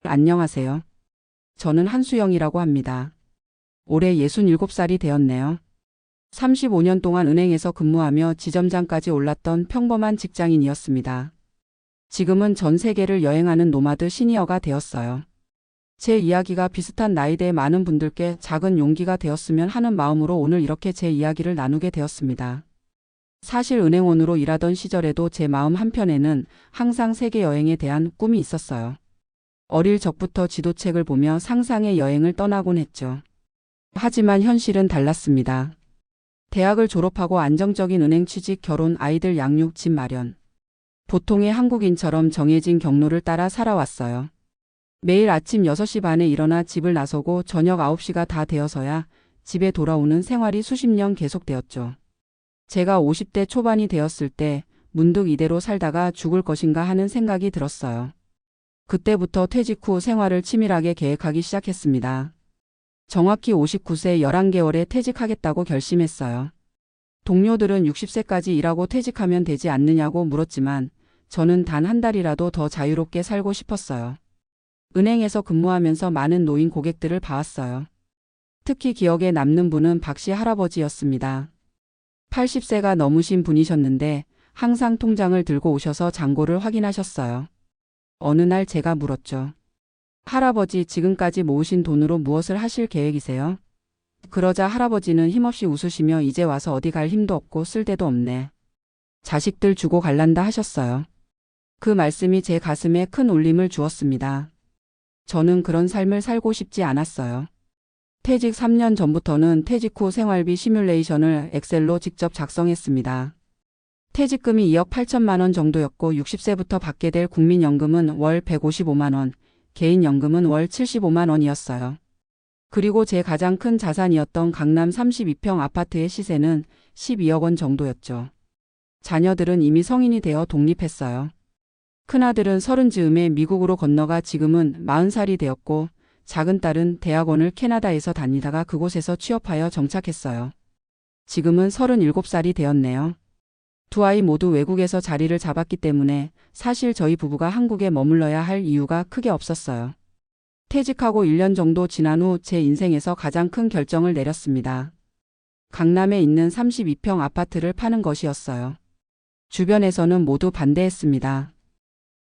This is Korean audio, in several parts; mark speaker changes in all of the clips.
Speaker 1: 안녕하세요. 저는 한수영이라고 합니다. 올해 67살이 되었네요. 35년 동안 은행에서 근무하며 지점장까지 올랐던 평범한 직장인이었습니다. 지금은 전 세계를 여행하는 노마드 시니어가 되었어요. 제 이야기가 비슷한 나이대의 많은 분들께 작은 용기가 되었으면 하는 마음으로 오늘 이렇게 제 이야기를 나누게 되었습니다. 사실 은행원으로 일하던 시절에도 제 마음 한편에는 항상 세계 여행에 대한 꿈이 있었어요. 어릴 적부터 지도책을 보며 상상의 여행을 떠나곤 했죠. 하지만 현실은 달랐습니다. 대학을 졸업하고 안정적인 은행 취직, 결혼, 아이들 양육, 집 마련. 보통의 한국인처럼 정해진 경로를 따라 살아왔어요. 매일 아침 6시 반에 일어나 집을 나서고 저녁 9시가 다 되어서야 집에 돌아오는 생활이 수십 년 계속되었죠. 제가 50대 초반이 되었을 때 문득 이대로 살다가 죽을 것인가 하는 생각이 들었어요. 그때부터 퇴직 후 생활을 치밀하게 계획하기 시작했습니다. 정확히 59세 11개월에 퇴직하겠다고 결심했어요. 동료들은 60세까지 일하고 퇴직하면 되지 않느냐고 물었지만 저는 단 한 달이라도 더 자유롭게 살고 싶었어요. 은행에서 근무하면서 많은 노인 고객들을 봐왔어요. 특히 기억에 남는 분은 박씨 할아버지였습니다. 80세가 넘으신 분이셨는데 항상 통장을 들고 오셔서 잔고를 확인하셨어요. 어느 날 제가 물었죠. 할아버지, 지금까지 모으신 돈으로 무엇을 하실 계획이세요? 그러자 할아버지는 힘없이 웃으시며 이제 와서 어디 갈 힘도 없고 쓸 데도 없네. 자식들 주고 갈란다 하셨어요. 그 말씀이 제 가슴에 큰 울림을 주었습니다. 저는 그런 삶을 살고 싶지 않았어요. 퇴직 3년 전부터는 퇴직 후 생활비 시뮬레이션을 엑셀로 직접 작성했습니다. 퇴직금이 2억 8천만 원 정도였고 60세부터 받게 될 국민연금은 월 155만 원, 개인연금은 월 75만 원이었어요. 그리고 제 가장 큰 자산이었던 강남 32평 아파트의 시세는 12억 원 정도였죠. 자녀들은 이미 성인이 되어 독립했어요. 큰아들은 30 즈음에 미국으로 건너가 지금은 40살이 되었고 작은 딸은 대학원을 캐나다에서 다니다가 그곳에서 취업하여 정착했어요. 지금은 37살이 되었네요. 두 아이 모두 외국에서 자리를 잡았기 때문에 사실 저희 부부가 한국에 머물러야 할 이유가 크게 없었어요. 퇴직하고 1년 정도 지난 후 제 인생에서 가장 큰 결정을 내렸습니다. 강남에 있는 32평 아파트를 파는 것이었어요. 주변에서는 모두 반대했습니다.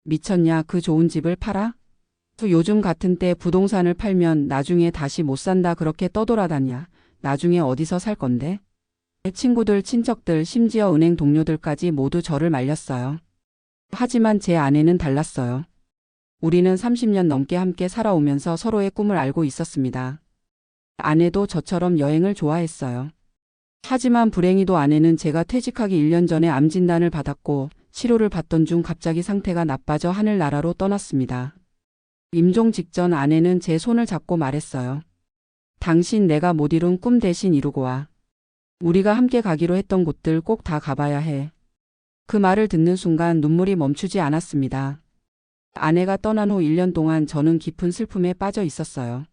Speaker 1: 미쳤냐, 그 좋은 집을 팔아? 요즘 같은 때 부동산을 팔면 나중에 다시 못 산다 그렇게 떠돌아다냐. 나중에 어디서 살 건데? 친구들, 친척들, 심지어 은행 동료들까지 모두 저를 말렸어요. 하지만 제 아내는 달랐어요. 우리는 30년 넘게 함께 살아오면서 서로의 꿈을 알고 있었습니다. 아내도 저처럼 여행을 좋아했어요. 하지만 불행히도 아내는 제가 퇴직하기 1년 전에 암 진단을 받았고 치료를 받던 중 갑자기 상태가 나빠져 하늘나라로 떠났습니다. 임종 직전 아내는 제 손을 잡고 말했어요. 당신 내가 못 이룬 꿈 대신 이루고 와. 우리가 함께 가기로 했던 곳들 꼭 다 가봐야 해. 그 말을 듣는 순간 눈물이 멈추지 않았습니다. 아내가 떠난 후 1년 동안 저는 깊은 슬픔에 빠져 있었어요.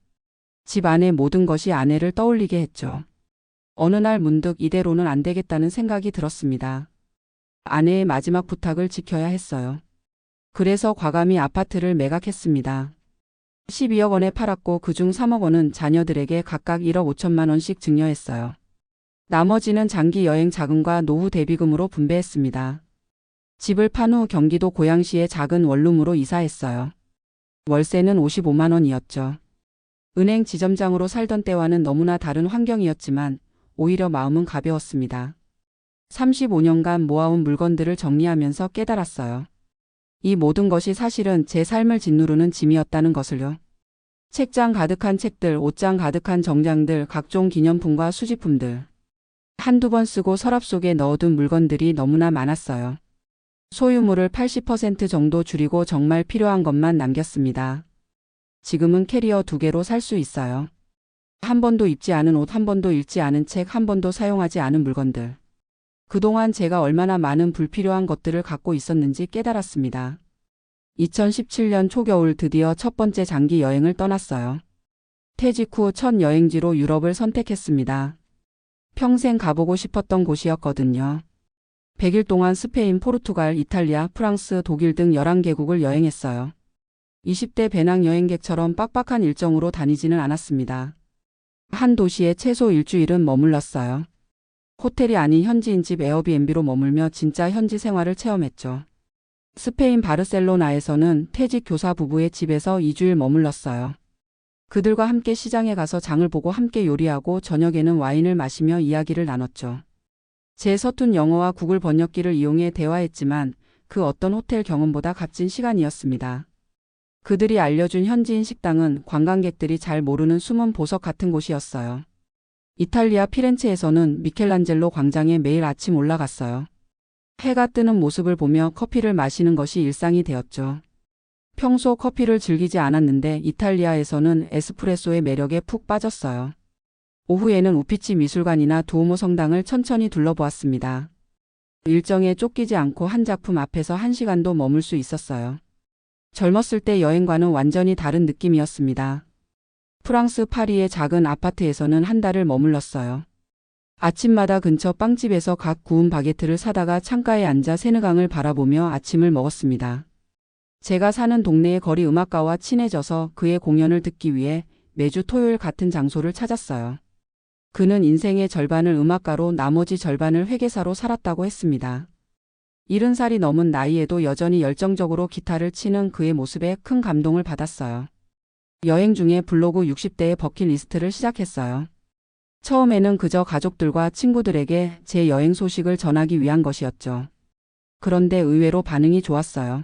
Speaker 1: 집 안의 모든 것이 아내를 떠올리게 했죠. 어느 날 문득 이대로는 안 되겠다는 생각이 들었습니다. 아내의 마지막 부탁을 지켜야 했어요. 그래서 과감히 아파트를 매각했습니다. 12억 원에 팔았고 그중 3억 원은 자녀들에게 각각 1억 5천만 원씩 증여했어요. 나머지는 장기 여행 자금과 노후 대비금으로 분배했습니다. 집을 판 후 경기도 고양시의 작은 원룸으로 이사했어요. 월세는 55만 원이었죠. 은행 지점장으로 살던 때와는 너무나 다른 환경이었지만 오히려 마음은 가벼웠습니다. 35년간 모아온 물건들을 정리하면서 깨달았어요. 이 모든 것이 사실은 제 삶을 짓누르는 짐이었다는 것을요. 책장 가득한 책들, 옷장 가득한 정장들, 각종 기념품과 수집품들. 한두 번 쓰고 서랍 속에 넣어둔 물건들이 너무나 많았어요. 소유물을 80% 정도 줄이고 정말 필요한 것만 남겼습니다. 지금은 캐리어 2개로 살 수 있어요. 한 번도 입지 않은 옷, 한 번도 읽지 않은 책, 한 번도 사용하지 않은 물건들. 그동안 제가 얼마나 많은 불필요한 것들을 갖고 있었는지 깨달았습니다. 2017년 초겨울 드디어 첫 번째 장기 여행을 떠났어요. 퇴직 후 첫 여행지로 유럽을 선택했습니다. 평생 가보고 싶었던 곳이었거든요. 100일 동안 스페인, 포르투갈, 이탈리아, 프랑스, 독일 등 11개국을 여행했어요. 20대 배낭 여행객처럼 빡빡한 일정으로 다니지는 않았습니다. 한 도시에 최소 일주일은 머물렀어요. 호텔이 아닌 현지인 집 에어비앤비로 머물며 진짜 현지 생활을 체험했죠. 스페인 바르셀로나에서는 퇴직 교사 부부의 집에서 2주일 머물렀어요. 그들과 함께 시장에 가서 장을 보고 함께 요리하고 저녁에는 와인을 마시며 이야기를 나눴죠. 제 서툰 영어와 구글 번역기를 이용해 대화했지만 그 어떤 호텔 경험보다 값진 시간이었습니다. 그들이 알려준 현지인 식당은 관광객들이 잘 모르는 숨은 보석 같은 곳이었어요. 이탈리아 피렌체에서는 미켈란젤로 광장에 매일 아침 올라갔어요. 해가 뜨는 모습을 보며 커피를 마시는 것이 일상이 되었죠. 평소 커피를 즐기지 않았는데 이탈리아에서는 에스프레소의 매력에 푹 빠졌어요. 오후에는 우피치 미술관이나 두오모 성당을 천천히 둘러보았습니다. 일정에 쫓기지 않고 한 작품 앞에서 1시간도 머물 수 있었어요. 젊었을 때 여행과는 완전히 다른 느낌이었습니다. 프랑스 파리의 작은 아파트에서는 한 달을 머물렀어요. 아침마다 근처 빵집에서 각 구운 바게트를 사다가 창가에 앉아 세느강을 바라보며 아침을 먹었습니다. 제가 사는 동네의 거리 음악가와 친해져서 그의 공연을 듣기 위해 매주 토요일 같은 장소를 찾았어요. 그는 인생의 절반을 음악가로 나머지 절반을 회계사로 살았다고 했습니다. 70살이 넘은 나이에도 여전히 열정적으로 기타를 치는 그의 모습에 큰 감동을 받았어요. 여행 중에 블로그 60대의 버킷리스트를 시작했어요. 처음에는 그저 가족들과 친구들에게 제 여행 소식을 전하기 위한 것이었죠. 그런데 의외로 반응이 좋았어요.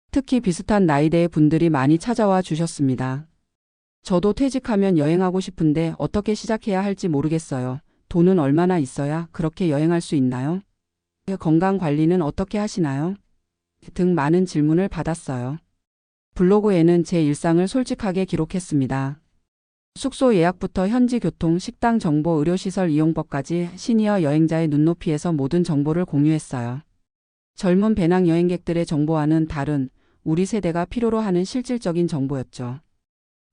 Speaker 1: 특히 비슷한 나이대의 분들이 많이 찾아와 주셨습니다. 저도 퇴직하면 여행하고 싶은데 어떻게 시작해야 할지 모르겠어요. 돈은 얼마나 있어야 그렇게 여행할 수 있나요? 건강 관리는 어떻게 하시나요? 등 많은 질문을 받았어요. 블로그에는 제 일상을 솔직하게 기록했습니다. 숙소 예약부터 현지 교통, 식당 정보, 의료시설 이용법까지 시니어 여행자의 눈높이에서 모든 정보를 공유했어요. 젊은 배낭 여행객들의 정보와는 다른 우리 세대가 필요로 하는 실질적인 정보였죠.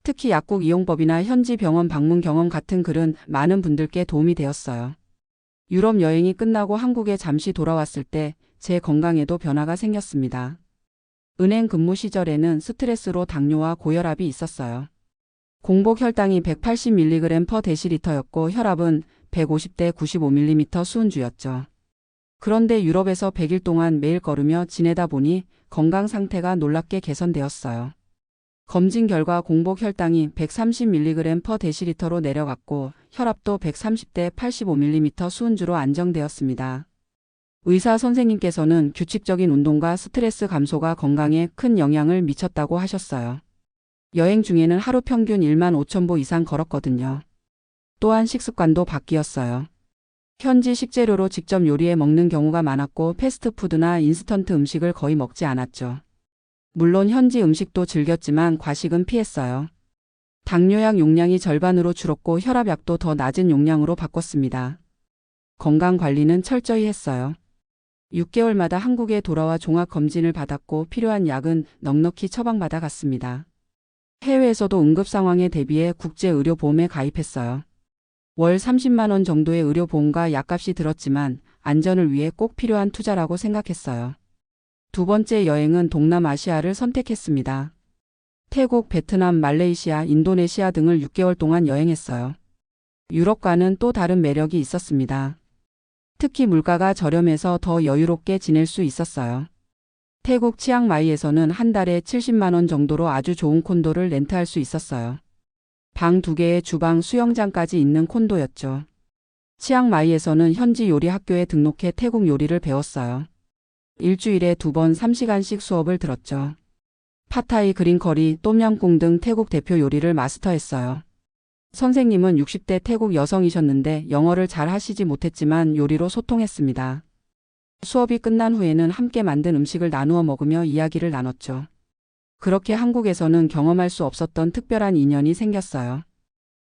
Speaker 1: 특히 약국 이용법이나 현지 병원 방문 경험 같은 글은 많은 분들께 도움이 되었어요. 유럽 여행이 끝나고 한국에 잠시 돌아왔을 때 제 건강에도 변화가 생겼습니다. 은행 근무 시절에는 스트레스로 당뇨와 고혈압이 있었어요. 공복 혈당이 180mg/dl였고 혈압은 150대 95mm 수은주였죠. 그런데 유럽에서 100일 동안 매일 걸으며 지내다 보니 건강 상태가 놀랍게 개선되었어요. 검진 결과 공복 혈당이 130mg/dl로 내려갔고 혈압도 130대 85mm 수은주로 안정되었습니다. 의사 선생님께서는 규칙적인 운동과 스트레스 감소가 건강에 큰 영향을 미쳤다고 하셨어요. 여행 중에는 하루 평균 15,000보 이상 걸었거든요. 또한 식습관도 바뀌었어요. 현지 식재료로 직접 요리해 먹는 경우가 많았고 패스트푸드나 인스턴트 음식을 거의 먹지 않았죠. 물론 현지 음식도 즐겼지만 과식은 피했어요. 당뇨약 용량이 절반으로 줄었고 혈압약도 더 낮은 용량으로 바꿨습니다. 건강관리는 철저히 했어요. 6개월마다 한국에 돌아와 종합검진을 받았고 필요한 약은 넉넉히 처방받아 갔습니다. 해외에서도 응급상황에 대비해 국제의료보험에 가입했어요. 월 30만 원 정도의 의료보험과 약값이 들었지만 안전을 위해 꼭 필요한 투자라고 생각했어요. 두 번째 여행은 동남아시아를 선택했습니다. 태국, 베트남, 말레이시아, 인도네시아 등을 6개월 동안 여행했어요. 유럽과는 또 다른 매력이 있었습니다. 특히 물가가 저렴해서 더 여유롭게 지낼 수 있었어요. 태국 치앙마이에서는 한 달에 70만 원 정도로 아주 좋은 콘도를 렌트할 수 있었어요. 방 2개에 주방, 수영장까지 있는 콘도였죠. 치앙마이에서는 현지 요리 학교에 등록해 태국 요리를 배웠어요. 일주일에 2번 3시간씩 수업을 들었죠. 팟타이, 그린커리, 똠양꿍 등 태국 대표 요리를 마스터했어요. 선생님은 60대 태국 여성이셨는데 영어를 잘 하시지 못했지만 요리로 소통했습니다. 수업이 끝난 후에는 함께 만든 음식을 나누어 먹으며 이야기를 나눴죠. 그렇게 한국에서는 경험할 수 없었던 특별한 인연이 생겼어요.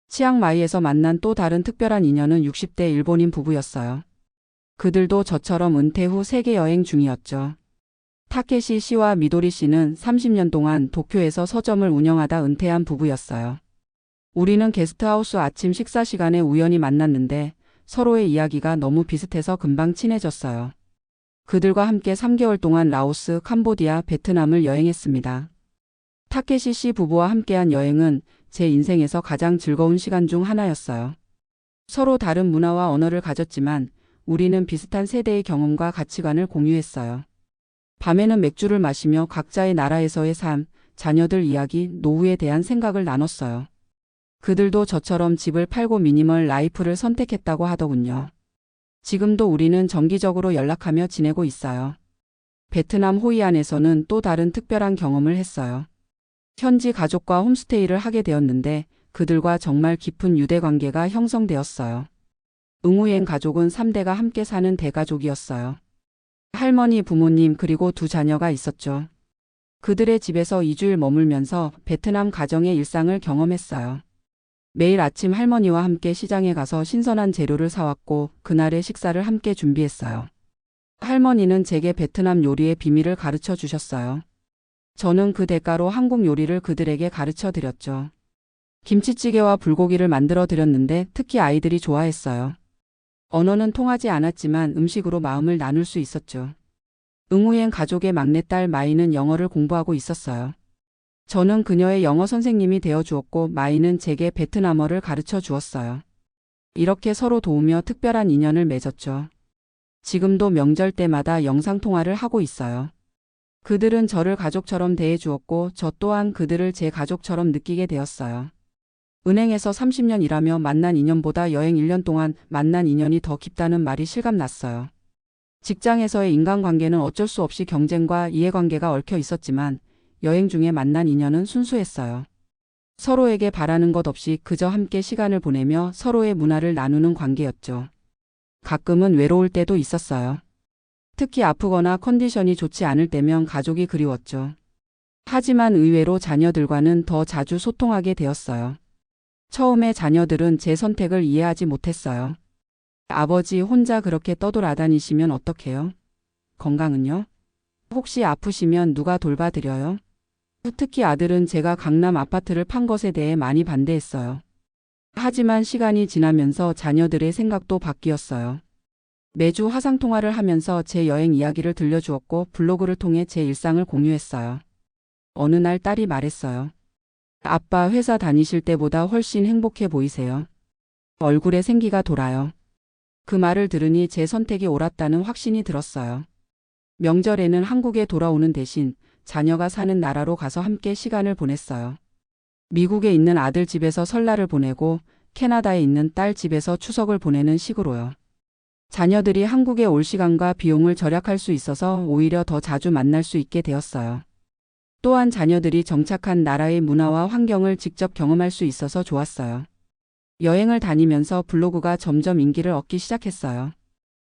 Speaker 1: 치앙마이에서 만난 또 다른 특별한 인연은 60대 일본인 부부였어요. 그들도 저처럼 은퇴 후 세계 여행 중이었죠. 타케시 씨와 미도리 씨는 30년 동안 도쿄에서 서점을 운영하다 은퇴한 부부였어요. 우리는 게스트하우스 아침 식사 시간에 우연히 만났는데 서로의 이야기가 너무 비슷해서 금방 친해졌어요. 그들과 함께 3개월 동안 라오스, 캄보디아, 베트남을 여행했습니다. 타케시 씨 부부와 함께한 여행은 제 인생에서 가장 즐거운 시간 중 하나였어요. 서로 다른 문화와 언어를 가졌지만 우리는 비슷한 세대의 경험과 가치관을 공유했어요. 밤에는 맥주를 마시며 각자의 나라에서의 삶, 자녀들 이야기, 노후에 대한 생각을 나눴어요. 그들도 저처럼 집을 팔고 미니멀 라이프를 선택했다고 하더군요. 지금도 우리는 정기적으로 연락하며 지내고 있어요. 베트남 호이안에서는 또 다른 특별한 경험을 했어요. 현지 가족과 홈스테이를 하게 되었는데 그들과 정말 깊은 유대 관계가 형성되었어요. 응우엔 가족은 3대가 함께 사는 대가족이었어요. 할머니, 부모님 그리고 두 자녀가 있었죠. 그들의 집에서 2주일 머물면서 베트남 가정의 일상을 경험했어요. 매일 아침 할머니와 함께 시장에 가서 신선한 재료를 사왔고 그날의 식사를 함께 준비했어요. 할머니는 제게 베트남 요리의 비밀을 가르쳐 주셨어요. 저는 그 대가로 한국 요리를 그들에게 가르쳐 드렸죠. 김치찌개와 불고기를 만들어 드렸는데 특히 아이들이 좋아했어요. 언어는 통하지 않았지만 음식으로 마음을 나눌 수 있었죠. 응우엔 가족의 막내딸 마이는 영어를 공부하고 있었어요. 저는 그녀의 영어 선생님이 되어 주었고 마이는 제게 베트남어를 가르쳐 주었어요. 이렇게 서로 도우며 특별한 인연을 맺었죠. 지금도 명절 때마다 영상통화를 하고 있어요. 그들은 저를 가족처럼 대해 주었고 저 또한 그들을 제 가족처럼 느끼게 되었어요. 은행에서 30년 일하며 만난 인연보다 여행 1년 동안 만난 인연이 더 깊다는 말이 실감났어요. 직장에서의 인간관계는 어쩔 수 없이 경쟁과 이해관계가 얽혀 있었지만 여행 중에 만난 인연은 순수했어요. 서로에게 바라는 것 없이 그저 함께 시간을 보내며 서로의 문화를 나누는 관계였죠. 가끔은 외로울 때도 있었어요. 특히 아프거나 컨디션이 좋지 않을 때면 가족이 그리웠죠. 하지만 의외로 자녀들과는 더 자주 소통하게 되었어요. 처음에 자녀들은 제 선택을 이해하지 못했어요. 아버지 혼자 그렇게 떠돌아다니시면 어떡해요? 건강은요? 혹시 아프시면 누가 돌봐드려요? 특히 아들은 제가 강남 아파트를 판 것에 대해 많이 반대했어요. 하지만 시간이 지나면서 자녀들의 생각도 바뀌었어요. 매주 화상통화를 하면서 제 여행 이야기를 들려주었고 블로그를 통해 제 일상을 공유했어요. 어느 날 딸이 말했어요. 아빠 회사 다니실 때보다 훨씬 행복해 보이세요. 얼굴에 생기가 돌아요. 그 말을 들으니 제 선택이 옳았다는 확신이 들었어요. 명절에는 한국에 돌아오는 대신 자녀가 사는 나라로 가서 함께 시간을 보냈어요. 미국에 있는 아들 집에서 설날을 보내고 캐나다에 있는 딸 집에서 추석을 보내는 식으로요. 자녀들이 한국에 올 시간과 비용을 절약할 수 있어서 오히려 더 자주 만날 수 있게 되었어요. 또한 자녀들이 정착한 나라의 문화와 환경을 직접 경험할 수 있어서 좋았어요. 여행을 다니면서 블로그가 점점 인기를 얻기 시작했어요.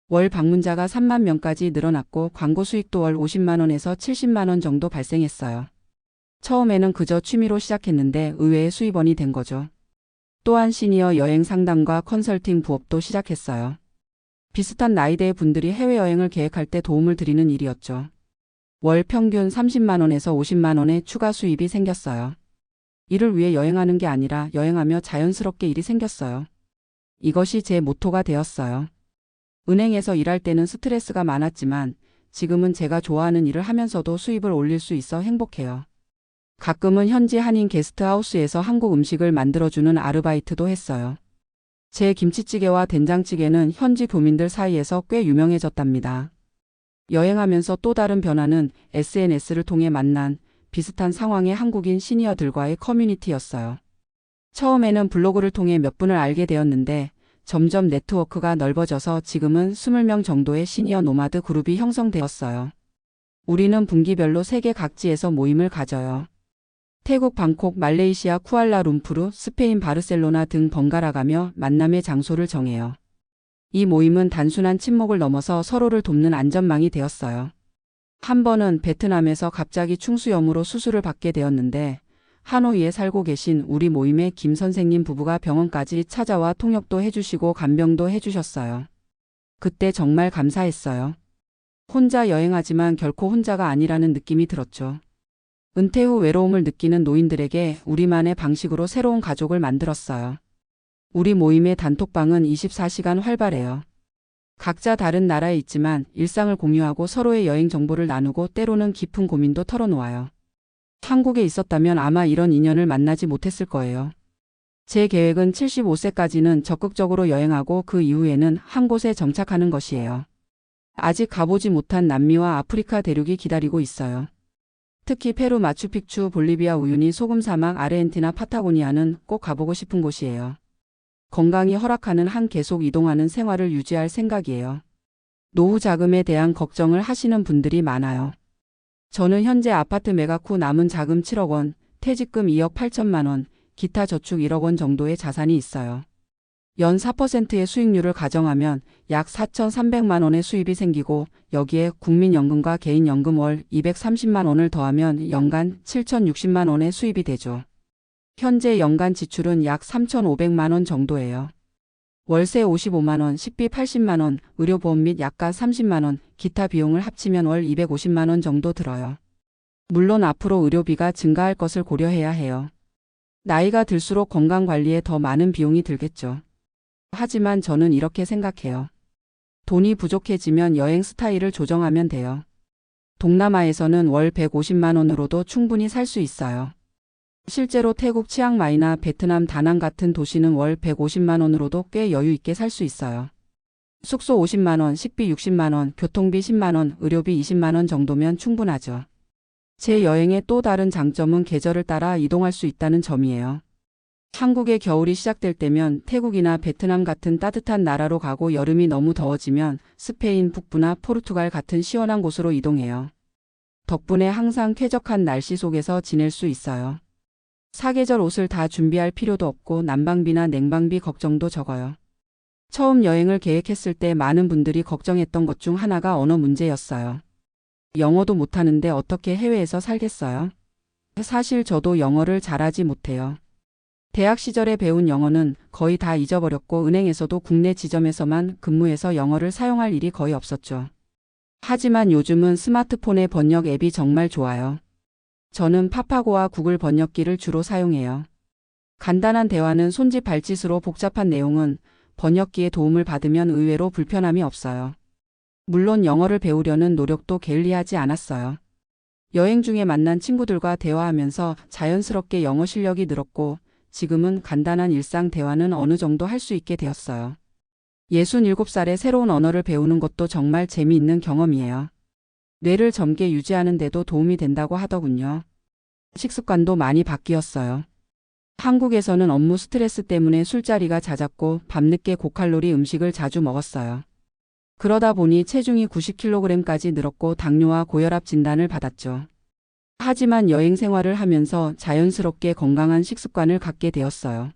Speaker 1: 월 방문자가 3만 명까지 늘어났고 광고 수익도 월 50만 원에서 70만 원 정도 발생했어요. 처음에는 그저 취미로 시작했는데 의외의 수입원이 된 거죠. 또한 시니어 여행 상담과 컨설팅 부업도 시작했어요. 비슷한 나이대의 분들이 해외여행을 계획할 때 도움을 드리는 일이었죠. 월 평균 30만 원에서 50만 원의 추가 수입이 생겼어요. 일을 위해 여행하는 게 아니라 여행하며 자연스럽게 일이 생겼어요. 이것이 제 모토가 되었어요. 은행에서 일할 때는 스트레스가 많았지만 지금은 제가 좋아하는 일을 하면서도 수입을 올릴 수 있어 행복해요. 가끔은 현지 한인 게스트하우스에서 한국 음식을 만들어주는 아르바이트도 했어요. 제 김치찌개와 된장찌개는 현지 교민들 사이에서 꽤 유명해졌답니다. 여행하면서 또 다른 변화는 SNS를 통해 만난 비슷한 상황의 한국인 시니어들과의 커뮤니티였어요. 처음에는 블로그를 통해 몇 분을 알게 되었는데 점점 네트워크가 넓어져서 지금은 20명 정도의 시니어 노마드 그룹이 형성되었어요. 우리는 분기별로 세계 각지에서 모임을 가져요. 태국 방콕, 말레이시아 쿠알라룸푸르, 스페인 바르셀로나 등 번갈아 가며 만남의 장소를 정해요. 이 모임은 단순한 친목을 넘어서 서로를 돕는 안전망이 되었어요. 한 번은 베트남에서 갑자기 충수염으로 수술을 받게 되었는데 하노이에 살고 계신 우리 모임의 김 선생님 부부가 병원까지 찾아와 통역도 해주시고 간병도 해주셨어요. 그때 정말 감사했어요. 혼자 여행하지만 결코 혼자가 아니라는 느낌이 들었죠. 은퇴 후 외로움을 느끼는 노인들에게 우리만의 방식으로 새로운 가족을 만들었어요. 우리 모임의 단톡방은 24시간 활발해요. 각자 다른 나라에 있지만 일상을 공유하고 서로의 여행 정보를 나누고 때로는 깊은 고민도 털어놓아요. 한국에 있었다면 아마 이런 인연을 만나지 못했을 거예요. 제 계획은 75세까지는 적극적으로 여행하고 그 이후에는 한 곳에 정착하는 것이에요. 아직 가보지 못한 남미와 아프리카 대륙이 기다리고 있어요. 특히 페루 마추픽추, 볼리비아 우유니 소금사막, 아르헨티나 파타고니아는 꼭 가보고 싶은 곳이에요. 건강이 허락하는 한 계속 이동하는 생활을 유지할 생각이에요. 노후 자금에 대한 걱정을 하시는 분들이 많아요. 저는 현재 아파트 매각 후 남은 자금 7억 원, 퇴직금 2억 8천만 원, 기타 저축 1억 원 정도의 자산이 있어요. 연 4%의 수익률을 가정하면 약 4,300만 원의 수입이 생기고 여기에 국민연금과 개인연금 월 230만 원을 더하면 연간 7,060만 원의 수입이 되죠. 현재 연간 지출은 약 3,500만 원 정도예요. 월세 55만 원, 식비 80만 원, 의료보험 및 약가 30만 원, 기타 비용을 합치면 월 250만 원 정도 들어요. 물론 앞으로 의료비가 증가할 것을 고려해야 해요. 나이가 들수록 건강관리에 더 많은 비용이 들겠죠. 하지만 저는 이렇게 생각해요. 돈이 부족해지면 여행 스타일을 조정하면 돼요. 동남아에서는 월 150만 원으로도 충분히 살 수 있어요. 실제로 태국 치앙마이나 베트남 다낭 같은 도시는 월 150만 원으로도 꽤 여유 있게 살 수 있어요. 숙소 50만 원, 식비 60만 원, 교통비 10만 원, 의료비 20만 원 정도면 충분하죠. 제 여행의 또 다른 장점은 계절을 따라 이동할 수 있다는 점이에요. 한국의 겨울이 시작될 때면 태국이나 베트남 같은 따뜻한 나라로 가고 여름이 너무 더워지면 스페인 북부나 포르투갈 같은 시원한 곳으로 이동해요. 덕분에 항상 쾌적한 날씨 속에서 지낼 수 있어요. 사계절 옷을 다 준비할 필요도 없고 난방비나 냉방비 걱정도 적어요. 처음 여행을 계획했을 때 많은 분들이 걱정했던 것 중 하나가 언어 문제였어요. 영어도 못하는데 어떻게 해외에서 살겠어요? 사실 저도 영어를 잘하지 못해요. 대학 시절에 배운 영어는 거의 다 잊어버렸고 은행에서도 국내 지점에서만 근무해서 영어를 사용할 일이 거의 없었죠. 하지만 요즘은 스마트폰의 번역 앱이 정말 좋아요. 저는 파파고와 구글 번역기를 주로 사용해요. 간단한 대화는 손짓 발짓으로 복잡한 내용은 번역기의 도움을 받으면 의외로 불편함이 없어요. 물론 영어를 배우려는 노력도 게을리하지 않았어요. 여행 중에 만난 친구들과 대화하면서 자연스럽게 영어 실력이 늘었고 지금은 간단한 일상 대화는 어느 정도 할 수 있게 되었어요. 67살에 새로운 언어를 배우는 것도 정말 재미있는 경험이에요. 뇌를 젊게 유지하는 데도 도움이 된다고 하더군요. 식습관도 많이 바뀌었어요. 한국에서는 업무 스트레스 때문에 술자리가 잦았고 밤늦게 고칼로리 음식을 자주 먹었어요. 그러다 보니 체중이 90kg까지 늘었고 당뇨와 고혈압 진단을 받았죠. 하지만 여행 생활을 하면서 자연스럽게 건강한 식습관을 갖게 되었어요.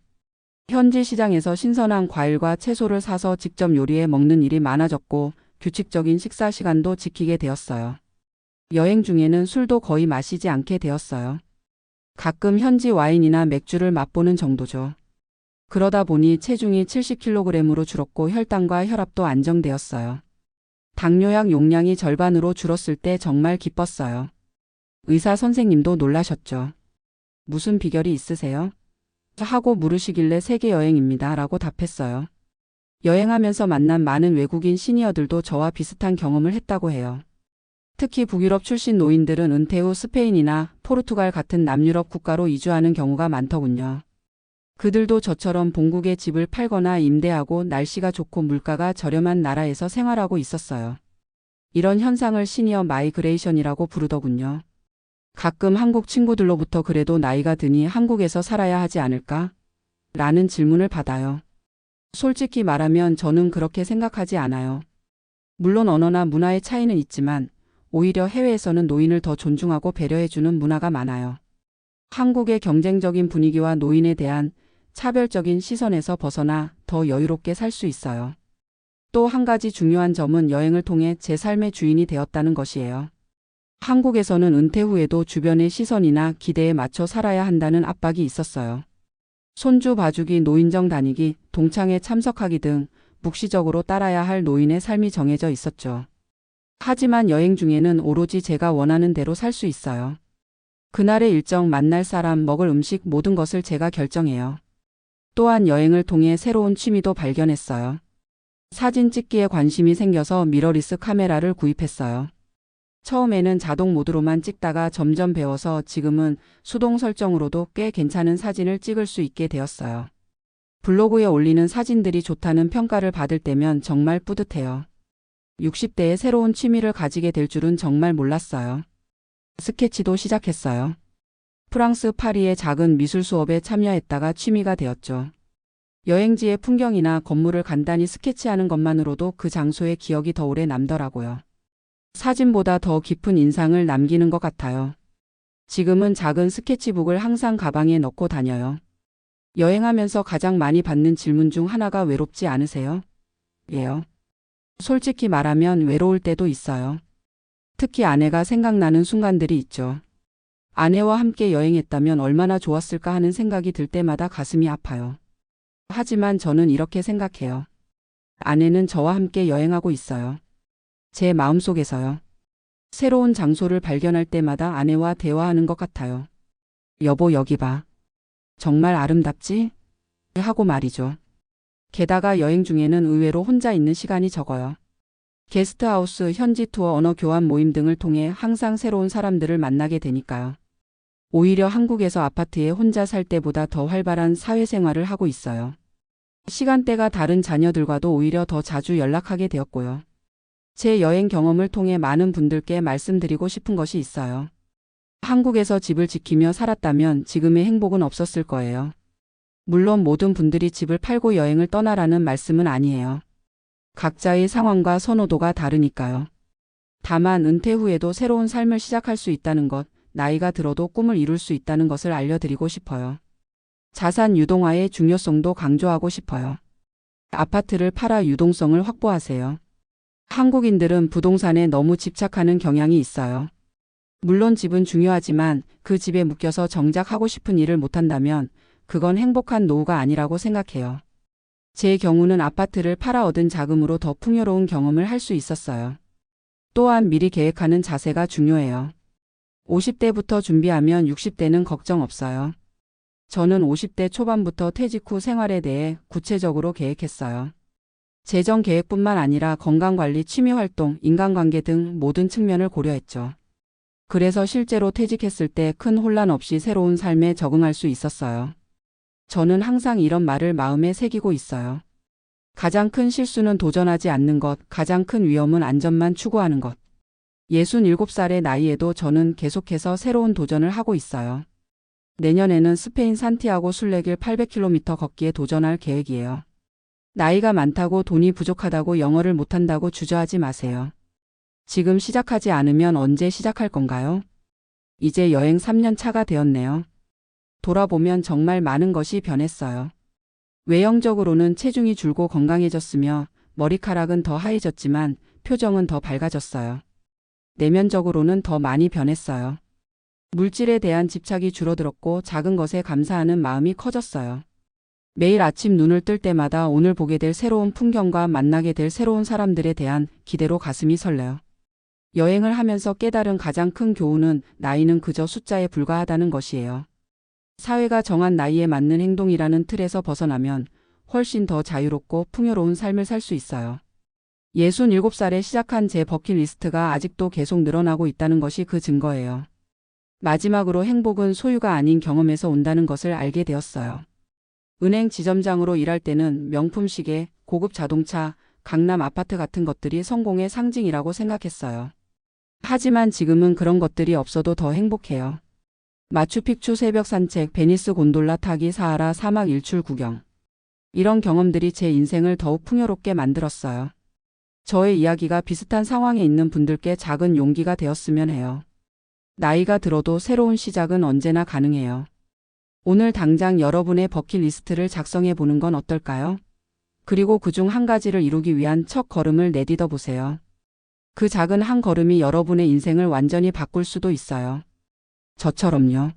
Speaker 1: 현지 시장에서 신선한 과일과 채소를 사서 직접 요리해 먹는 일이 많아졌고 규칙적인 식사 시간도 지키게 되었어요. 여행 중에는 술도 거의 마시지 않게 되었어요. 가끔 현지 와인이나 맥주를 맛보는 정도죠. 그러다 보니 체중이 70kg으로 줄었고 혈당과 혈압도 안정되었어요. 당뇨약 용량이 절반으로 줄었을 때 정말 기뻤어요. 의사 선생님도 놀라셨죠. 무슨 비결이 있으세요? 하고 물으시길래 세계 여행입니다 라고 답했어요. 여행하면서 만난 많은 외국인 시니어들도 저와 비슷한 경험을 했다고 해요. 특히 북유럽 출신 노인들은 은퇴 후 스페인이나 포르투갈 같은 남유럽 국가로 이주하는 경우가 많더군요. 그들도 저처럼 본국에 집을 팔거나 임대하고 날씨가 좋고 물가가 저렴한 나라에서 생활하고 있었어요. 이런 현상을 시니어 마이그레이션이라고 부르더군요. 가끔 한국 친구들로부터 그래도 나이가 드니 한국에서 살아야 하지 않을까? 라는 질문을 받아요. 솔직히 말하면 저는 그렇게 생각하지 않아요. 물론 언어나 문화의 차이는 있지만 오히려 해외에서는 노인을 더 존중하고 배려해주는 문화가 많아요. 한국의 경쟁적인 분위기와 노인에 대한 차별적인 시선에서 벗어나 더 여유롭게 살 수 있어요. 또 한 가지 중요한 점은 여행을 통해 제 삶의 주인이 되었다는 것이에요. 한국에서는 은퇴 후에도 주변의 시선이나 기대에 맞춰 살아야 한다는 압박이 있었어요. 손주 봐주기, 노인정 다니기, 동창회 참석하기 등 묵시적으로 따라야 할 노인의 삶이 정해져 있었죠. 하지만 여행 중에는 오로지 제가 원하는 대로 살 수 있어요. 그날의 일정, 만날 사람, 먹을 음식 모든 것을 제가 결정해요. 또한 여행을 통해 새로운 취미도 발견했어요. 사진 찍기에 관심이 생겨서 미러리스 카메라를 구입했어요. 처음에는 자동 모드로만 찍다가 점점 배워서 지금은 수동 설정으로도 꽤 괜찮은 사진을 찍을 수 있게 되었어요. 블로그에 올리는 사진들이 좋다는 평가를 받을 때면 정말 뿌듯해요. 60대에 새로운 취미를 가지게 될 줄은 정말 몰랐어요. 스케치도 시작했어요. 프랑스 파리의 작은 미술 수업에 참여했다가 취미가 되었죠. 여행지의 풍경이나 건물을 간단히 스케치하는 것만으로도 그 장소의 기억이 더 오래 남더라고요. 사진보다 더 깊은 인상을 남기는 것 같아요. 지금은 작은 스케치북을 항상 가방에 넣고 다녀요. 여행하면서 가장 많이 받는 질문 중 하나가 외롭지 않으세요? 예요. 솔직히 말하면 외로울 때도 있어요. 특히 아내가 생각나는 순간들이 있죠. 아내와 함께 여행했다면 얼마나 좋았을까 하는 생각이 들 때마다 가슴이 아파요. 하지만 저는 이렇게 생각해요. 아내는 저와 함께 여행하고 있어요. 제 마음속에서요. 새로운 장소를 발견할 때마다 아내와 대화하는 것 같아요. 여보, 여기 봐. 정말 아름답지? 하고 말이죠. 게다가 여행 중에는 의외로 혼자 있는 시간이 적어요. 게스트하우스, 현지 투어, 언어 교환 모임 등을 통해 항상 새로운 사람들을 만나게 되니까요. 오히려 한국에서 아파트에 혼자 살 때보다 더 활발한 사회생활을 하고 있어요. 시간대가 다른 자녀들과도 오히려 더 자주 연락하게 되었고요. 제 여행 경험을 통해 많은 분들께 말씀드리고 싶은 것이 있어요. 한국에서 집을 지키며 살았다면 지금의 행복은 없었을 거예요. 물론 모든 분들이 집을 팔고 여행을 떠나라는 말씀은 아니에요. 각자의 상황과 선호도가 다르니까요. 다만 은퇴 후에도 새로운 삶을 시작할 수 있다는 것, 나이가 들어도 꿈을 이룰 수 있다는 것을 알려드리고 싶어요. 자산 유동화의 중요성도 강조하고 싶어요. 아파트를 팔아 유동성을 확보하세요. 한국인들은 부동산에 너무 집착하는 경향이 있어요. 물론 집은 중요하지만 그 집에 묶여서 정작 하고 싶은 일을 못한다면 그건 행복한 노후가 아니라고 생각해요. 제 경우는 아파트를 팔아 얻은 자금으로 더 풍요로운 경험을 할 수 있었어요. 또한 미리 계획하는 자세가 중요해요. 50대부터 준비하면 60대는 걱정 없어요. 저는 50대 초반부터 퇴직 후 생활에 대해 구체적으로 계획했어요. 재정 계획뿐만 아니라 건강관리, 취미활동, 인간관계 등 모든 측면을 고려했죠. 그래서 실제로 퇴직했을 때 큰 혼란 없이 새로운 삶에 적응할 수 있었어요. 저는 항상 이런 말을 마음에 새기고 있어요. 가장 큰 실수는 도전하지 않는 것, 가장 큰 위험은 안전만 추구하는 것. 67살의 나이에도 저는 계속해서 새로운 도전을 하고 있어요. 내년에는 스페인 산티아고 순례길 800km 걷기에 도전할 계획이에요. 나이가 많다고 돈이 부족하다고 영어를 못한다고 주저하지 마세요. 지금 시작하지 않으면 언제 시작할 건가요? 이제 여행 3년 차가 되었네요. 돌아보면 정말 많은 것이 변했어요. 외형적으로는 체중이 줄고 건강해졌으며 머리카락은 더 하얘졌지만 표정은 더 밝아졌어요. 내면적으로는 더 많이 변했어요. 물질에 대한 집착이 줄어들었고 작은 것에 감사하는 마음이 커졌어요. 매일 아침 눈을 뜰 때마다 오늘 보게 될 새로운 풍경과 만나게 될 새로운 사람들에 대한 기대로 가슴이 설레요. 여행을 하면서 깨달은 가장 큰 교훈은 나이는 그저 숫자에 불과하다는 것이에요. 사회가 정한 나이에 맞는 행동이라는 틀에서 벗어나면 훨씬 더 자유롭고 풍요로운 삶을 살 수 있어요. 67살에 시작한 제 버킷리스트가 아직도 계속 늘어나고 있다는 것이 그 증거예요. 마지막으로 행복은 소유가 아닌 경험에서 온다는 것을 알게 되었어요. 은행 지점장으로 일할 때는 명품 시계, 고급 자동차, 강남 아파트 같은 것들이 성공의 상징이라고 생각했어요. 하지만 지금은 그런 것들이 없어도 더 행복해요. 마추픽추 새벽 산책, 베니스 곤돌라 타기, 사하라 사막 일출 구경. 이런 경험들이 제 인생을 더욱 풍요롭게 만들었어요. 저의 이야기가 비슷한 상황에 있는 분들께 작은 용기가 되었으면 해요. 나이가 들어도 새로운 시작은 언제나 가능해요. 오늘 당장 여러분의 버킷리스트를 작성해 보는 건 어떨까요? 그리고 그중 한 가지를 이루기 위한 첫 걸음을 내딛어 보세요. 그 작은 한 걸음이 여러분의 인생을 완전히 바꿀 수도 있어요. 저처럼요.